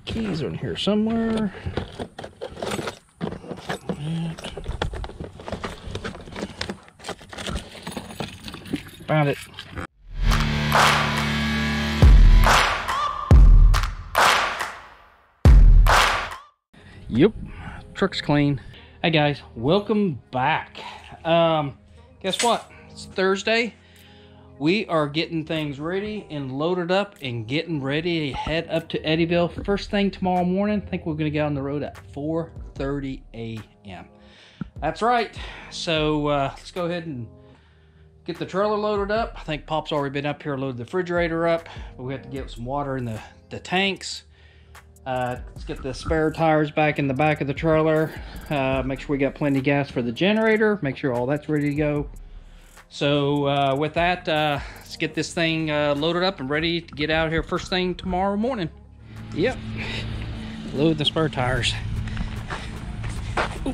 Keys are in here somewhere. Found it. Yep, truck's clean. Hey guys, welcome back. Guess what? It's Thursday. We are getting things ready and loaded up and getting ready to head up to Eddyville. First thing tomorrow morning, I think we're going to get on the road at 4:30 a.m. That's right. So let's go ahead and get the trailer loaded up. I think Pop's already been up here, loaded the refrigerator up. But we have to get some water in the tanks. Let's get the spare tires back in the back of the trailer. Make sure we got plenty of gas for the generator. Make sure all that's ready to go. So with that, let's get this thing loaded up and ready to get out here first thing tomorrow morning. Yep. Load the spare tires. Ooh.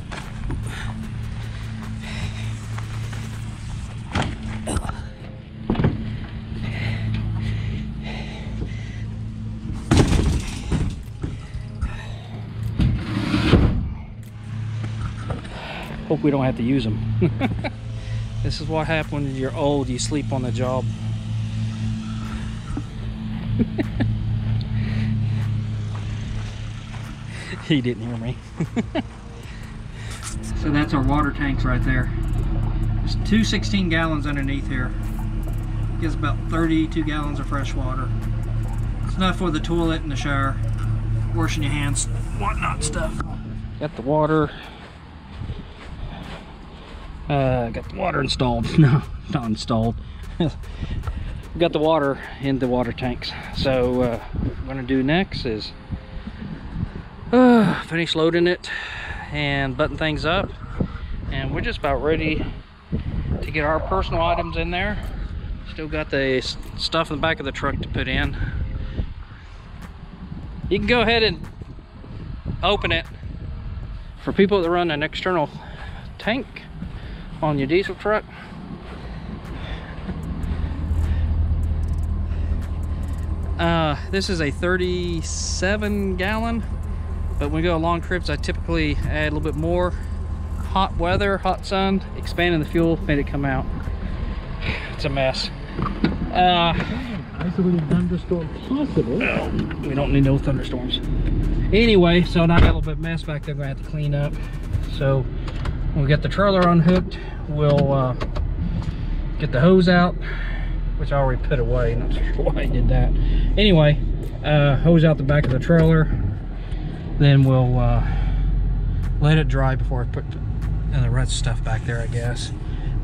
Hope we don't have to use them. This is what happens when you're old, you sleep on the job. He didn't hear me. So that's our water tanks right there. There's two 16 gallons underneath here. Gives about 32 gallons of fresh water. It's enough for the toilet and the shower, washing your hands, whatnot stuff. Got the water. Got the water installed. No, not installed. Got the water in the water tanks. So what I'm gonna do next is finish loading it and button things up, and we're just about ready to get our personal items in there. Still got the stuff in the back of the truck to put in. You can go ahead and open it. For people that run an external tank on your diesel truck, this is a 37 gallon, but when we go long trips I typically add a little bit more. Hot weather, hot sun, expanding the fuel made it come out. It's a mess. Isolated thunderstorm possible. No, we don't need no thunderstorms. Anyway, so now I got a little bit of mess back there I'm gonna have to clean up. So when we get the trailer unhooked, we'll get the hose out, which I already put away. Not sure why I did that. Anyway, hose out the back of the trailer. Then we'll let it dry before I put the rest stuff back there, I guess.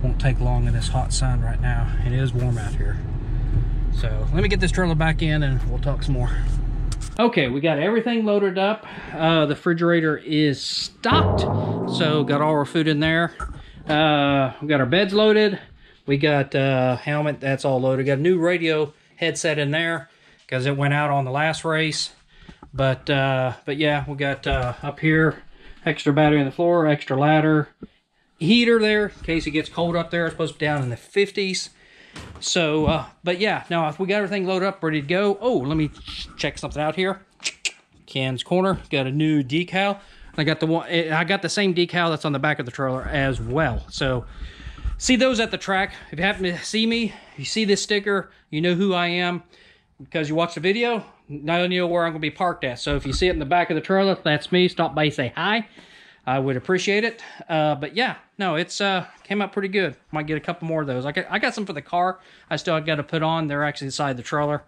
Won't take long in this hot sun right now. It is warm out here. So let me get this trailer back in and we'll talk some more. Okay, we got everything loaded up. The refrigerator is stocked, so got all our food in there. We got our beds loaded. We got helmet, that's all loaded. Got a new radio headset in there because it went out on the last race. But yeah, we got up here extra battery on the floor, extra ladder, heater there in case it gets cold up there. It's supposed to be down in the 50s. So, but yeah, now if we got everything loaded up, ready to go. Oh, let me check something out here. Ken's Corner got a new decal. I got the one. I got the same decal that's on the back of the trailer as well. So, see those at the track. If you happen to see me, if you see this sticker, you know who I am because you watched the video. Now you know where I'm going to be parked at. So if you see it in the back of the trailer, that's me. Stop by, say hi. I would appreciate it. But yeah, no, it's came out pretty good. Might get a couple more of those. I got some for the car. I still got to put on. They're actually inside the trailer.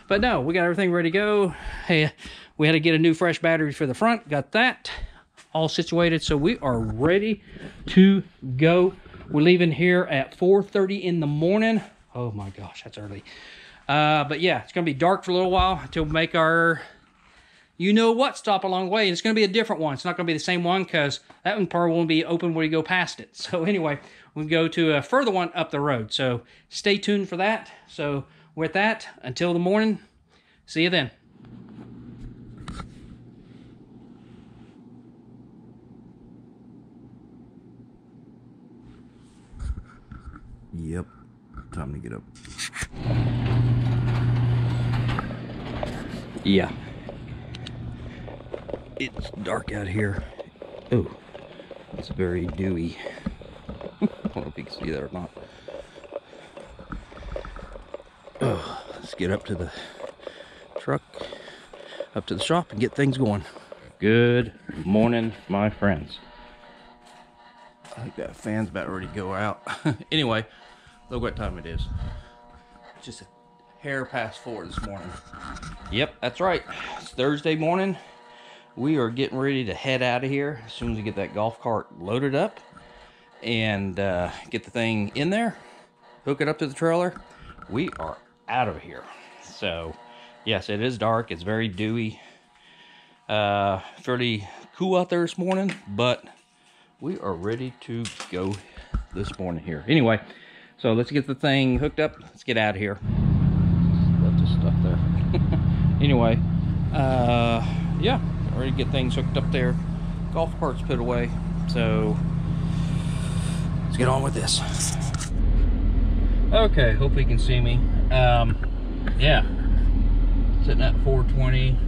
But no, we got everything ready to go. Hey, we had to get a new fresh battery for the front. Got that all situated. So we are ready to go. We're leaving here at 4:30 in the morning. Oh my gosh, that's early. But yeah, it's going to be dark for a little while until we make our you know what stop along the way. And it's going to be a different one. It's not going to be the same one because that one probably won't be open when you go past it. So anyway, we'll go to a further one up the road. So stay tuned for that. So with that, until the morning, see you then. Yep, time to get up. Yeah. It's dark out here. Oh, it's very dewy. I don't know if you can see that or not. Oh, let's get up to the truck, up to the shop, and get things going. Good morning, my friends. I think that fan's about ready to go out. Anyway, look what time it is. It's just a hair past 4 this morning. Yep, that's right. It's Thursday morning. We are getting ready to head out of here as soon as we get that golf cart loaded up and get the thing in there, hook it up to the trailer. We are out of here. So, yes, it is dark. It's very dewy. Fairly cool out there this morning, but we are ready to go this morning here. Anyway, so let's get the thing hooked up. Let's get out of here. Let this stuff there. Anyway, yeah, ready to get things hooked up there. Golf cart's put away. So let's get on with this. Okay, hope you can see me. Yeah, sitting at 420,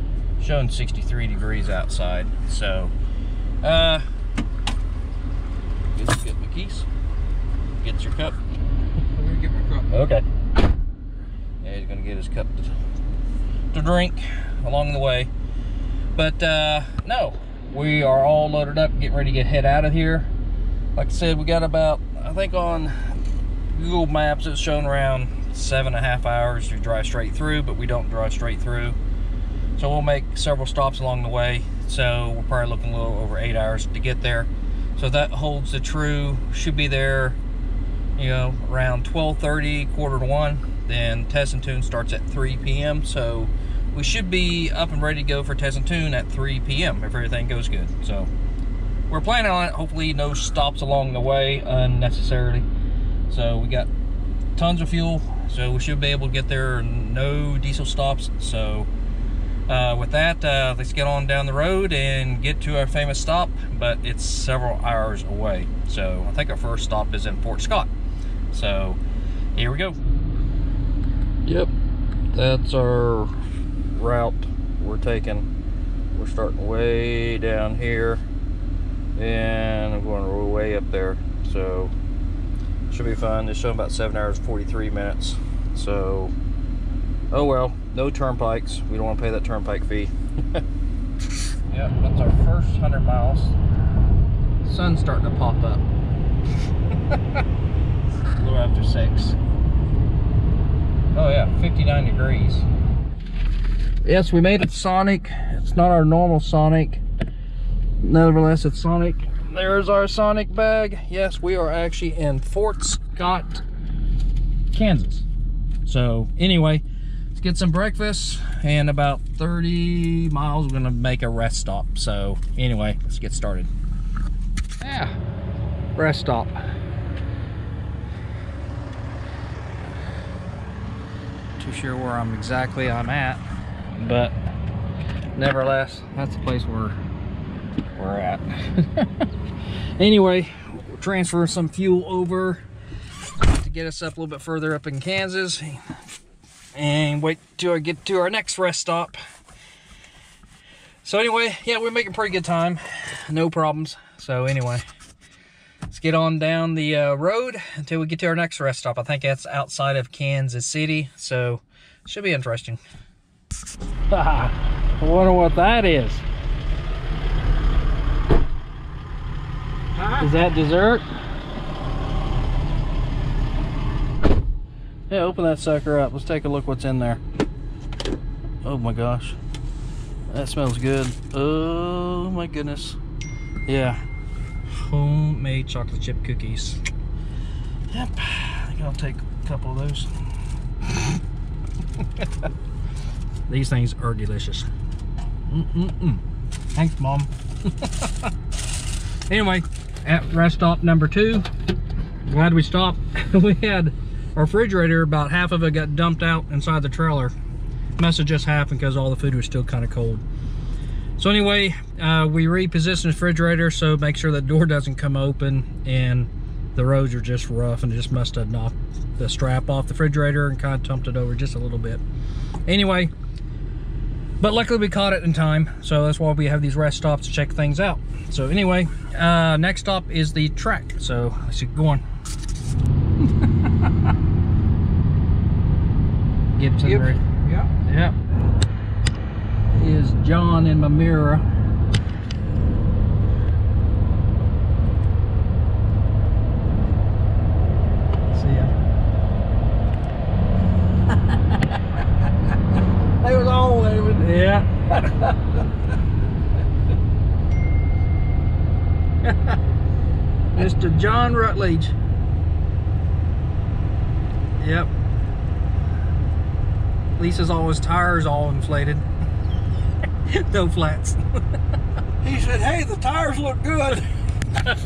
showing 63 degrees outside. So, get my keys. Get your cup. I'm gonna get my cup. Okay. Yeah, he's gonna get his cup to drink along the way. But no, we are all loaded up, getting ready to head out of here. Like I said, we got about, I think on Google Maps it's showing around 7.5 hours to drive straight through, but we don't drive straight through. So we'll make several stops along the way. So we're probably looking a little over 8 hours to get there. So that holds the true. Should be there, you know, around 12:30, 12:45. Then Test and Tune starts at 3 p.m. So we should be up and ready to go for Test and Tune at 3 p.m. if everything goes good. So we're planning on it. Hopefully no stops along the way unnecessarily. So we got tons of fuel. So we should be able to get there. No diesel stops. So with that, let's get on down the road and get to our famous stop, but it's several hours away. So I think our first stop is in Fort Scott. So here we go. Yep, that's our route we're taking. We're starting way down here and I'm going way up there. So should be fun. It's showing about 7 hours 43 minutes. So oh well, no turnpikes. We don't want to pay that turnpike fee. Yep, that's our first 100 miles. Sun's starting to pop up. A little after 6. Oh yeah, 59 degrees. Yes, we made it Sonic. It's not our normal Sonic. Nevertheless, it's Sonic. There's our Sonic bag. Yes, we are actually in Fort Scott, Kansas. So anyway, get some breakfast, and about 30 miles we're gonna make a rest stop. So anyway, let's get started. Yeah, rest stop. Too sure where I'm at, but nevertheless, that's the place where we're at. Anyway, we'll transfer some fuel over to get us up a little bit further up in Kansas and wait till I get to our next rest stop. So anyway, yeah, we're making pretty good time, no problems. So anyway, let's get on down the road until we get to our next rest stop. I think that's outside of Kansas City, so should be interesting. I wonder what that is. Is that dessert? Yeah, open that sucker up. Let's take a look what's in there. Oh my gosh. That smells good. Oh my goodness. Yeah. Homemade chocolate chip cookies. Yep. I think I'll take a couple of those. These things are delicious. Thanks, Mom. Anyway, at rest stop number 2. Glad we stopped. We had our refrigerator, about half of it got dumped out inside the trailer. Must have just happened because all the food was still kind of cold. So anyway, we repositioned the refrigerator, so make sure the door doesn't come open, and the roads are just rough, and it just must have knocked the strap off the refrigerator and kind of dumped it over just a little bit. Anyway, But luckily we caught it in time, so that's why we have these rest stops to check things out. So anyway, next stop is the track. So let's get going. Gibson, Yep. right? Yeah. Yep. Is John in my mirror. See ya. They was all over there. Yeah. Mr. John Rutledge. Yep. Lisa's always tires all inflated. No flats. He said, hey, the tires look good.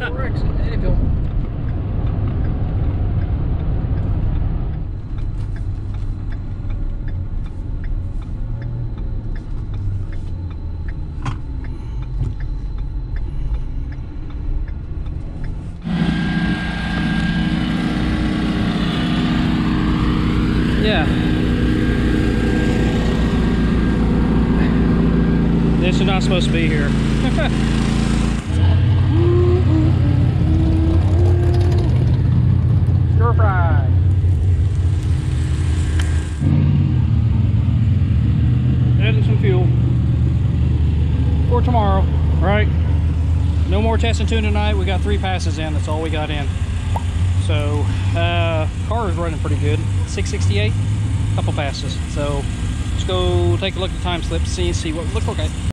We're exiting Eddyville. Yeah. This is not supposed to be here. Stir fry. Adding some fuel for tomorrow, right? No more testing tune tonight. We got 3 passes in. That's all we got in. So car is running pretty good. 668, couple passes. So let's go take a look at the time slip, see what we look like.